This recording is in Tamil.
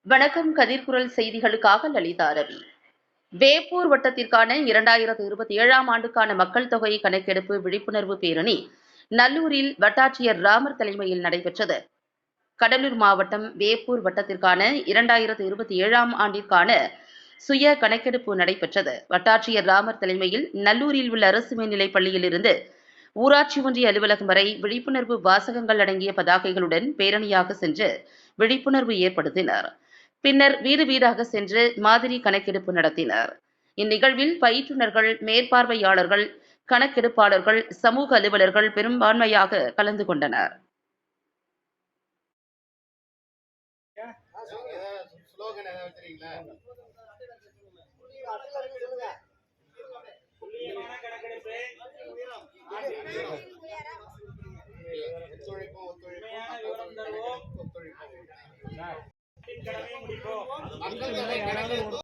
வணக்கம். கதிர்குரல் செய்திகளுக்காக லலிதா ரவி. வேப்பூர் வட்டத்திற்கான 2027ஆம் ஆண்டுக்கான மக்கள் தொகை கணக்கெடுப்பு விழிப்புணர்வு பேரணி நல்லூரில் வட்டாட்சியர் ராமர் தலைமையில் நடைபெற்றது. கடலூர் மாவட்டம் வேப்பூர் வட்டத்திற்கான 2027ஆம் ஆண்டிற்கான சுய கணக்கெடுப்பு நடைபெற்றது. வட்டாட்சியர் ராமர் தலைமையில் நல்லூரில் உள்ள அரசு மேல்நிலைப் பள்ளியிலிருந்து ஊராட்சி ஒன்றிய அலுவலகம் வரை விழிப்புணர்வு வாசகங்கள் அடங்கிய பதாகைகளுடன் பேரணியாக சென்று விழிப்புணர்வு ஏற்படுத்தினர். பின்னர் வீடு வீடாக சென்று மாதிரி கணக்கெடுப்பு நடத்தினர். இந்நிகழ்வில் பயிற்றுநர்கள், மேற்பார்வையாளர்கள், கணக்கெடுப்பாளர்கள், சமூக அலுவலர்கள் பெரும்பான்மையாக கலந்து கொண்டனர். மக்கள் தொகை கணக்கெடுப்பு